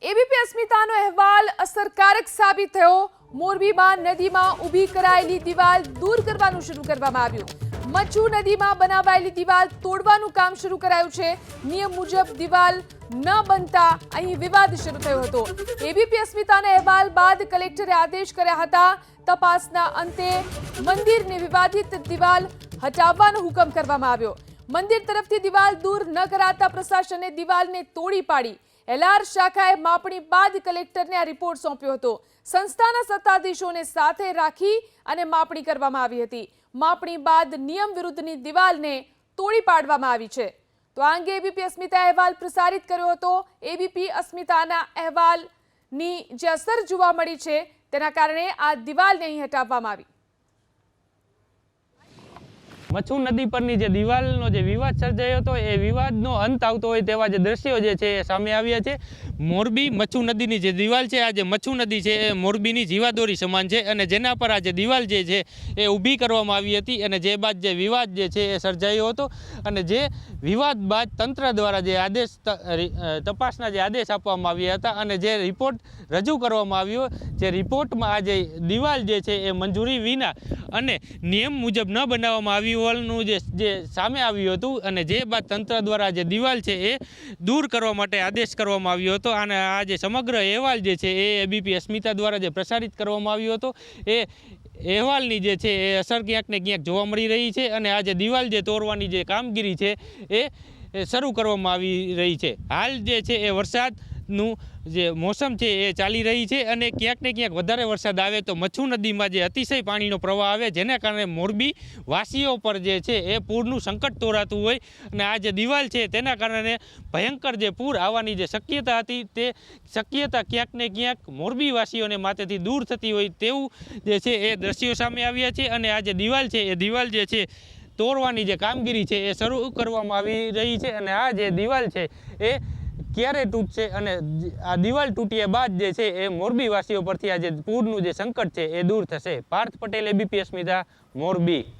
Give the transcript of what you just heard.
ABP અસ્મિતાનો અહેવાલ અસરકારક સાબિત થયો। મોરબીમાં નદીમાં ઊભી કરાયેલી દિવાલ દૂર કરવાનું શરૂ કરવામાં આવ્યું। મચ્છુ નદીમાં બનાવાયેલી દિવાલ તોડવાનું કામ શરૂ કરાયું છે। નિયમ મુજબ દિવાલ ન બનતા અહીં વિવાદ શરૂ થયો હતો। એબીપી અસ્મિતાના અહેવાલ બાદ કલેક્ટરે આદેશ કર્યા હતા। તપાસના અંતે મંદિરની વિવાદિત દિવાલ હટાવવાનો હુકમ કરવામાં આવ્યો। મંદિર તરફથી દિવાલ દૂર ન કરાતા પ્રશાસને દિવાલને તોડી પાડી। એલઆર શાખાએ માપણી બાદ કલેક્ટરને આ રિપોર્ટ સોંપ્યો હતો। સંસ્થાના સત્તાધીશોને સાથે રાખી અને માપણી કરવામાં આવી હતી। માપણી બાદ નિયમ વિરુદ્ધની દિવાલને તોડી પાડવામાં આવી છે। તો આ અંગે એબીપી અસ્મિતા અહેવાલ પ્રસારિત કર્યો હતો। એબીપી અસ્મિતાના અહેવાલની જે અસર જોવા મળી છે તેના કારણે આ દિવાલને અહીં હટાવવામાં આવી। મચ્છુ નદી પરની જે દિવાલનો જે વિવાદ સર્જાયો હતો એ વિવાદનો અંત આવતો હોય તેવા જે દ્રશ્યો જે છે એ સામે આવ્યા છે। મોરબી મચ્છુ નદીની જે દિવાલ છે, આ જે મચ્છુ નદી છે એ મોરબીની જીવાદોરી સમાન છે અને જેના પર આ જે દિવાલ જે છે એ ઊભી કરવામાં આવી હતી અને જે બાદ જે વિવાદ જે છે એ સર્જાયો હતો અને જે વિવાદ બાદ તંત્ર દ્વારા જે આદેશ તપાસના જે આદેશ આપવામાં આવ્યા હતા અને જે રિપોર્ટ રજૂ કરવામાં આવ્યો, જે રિપોર્ટમાં આ જે દિવાલ જે છે એ મંજૂરી વિના અને નિયમ મુજબ ન બનાવવામાં આવી હોવાનું જે સામે આવ્યું હતું અને જે બાદ તંત્ર દ્વારા જે દિવાલ છે એ દૂર કરવા માટે આદેશ કરવામાં આવ્યો હતો અને આ જે સમગ્ર અહેવાલ જે છે એ એબીપી અસ્મિતા દ્વારા જે પ્રસારિત કરવામાં આવ્યો હતો એ અહેવાલની જે છે એ અસર ક્યાંક ને ક્યાંક જોવા મળી રહી છે અને આ જે દિવાલ જે તોડવાની જે કામગીરી છે એ શરૂ કરવામાં આવી રહી છે। હાલ જે છે એ વરસાદનું જે મોસમ છે એ ચાલી રહી છે અને ક્યાંક ને ક્યાંક વધારે વરસાદ આવે તો મચ્છુ નદીમાં જે અતિશય પાણીનો પ્રવાહ આવે જેના કારણે મોરબી વાસીઓ પર જે છે એ પૂરનું સંકટ તોડાતું હોય અને આ જે દિવાલ છે તેના કારણે ભયંકર જે પૂર આવવાની જે શક્યતા હતી તે શક્યતા ક્યાંક ને ક્યાંક મોરબી વાસીઓને માથેથી દૂર થતી હોય તેવું જે છે એ દ્રશ્યો સામે આવ્યા છે અને આ જે દિવાલ છે એ દિવાલ જે છે તોડવાની જે કામગીરી છે એ શરૂ કરવામાં આવી રહી છે અને આ જે દિવાલ છે એ ક્યારે તૂટશે અને આ દિવાલ તૂટ્યા બાદ જે છે એ મોરબી વાસીઓ પરથી આ જે પૂરનું જે સંકટ છે એ દૂર થશે। પાર્થ પટેલ, એબીપી અસ્મિતા, મોરબી।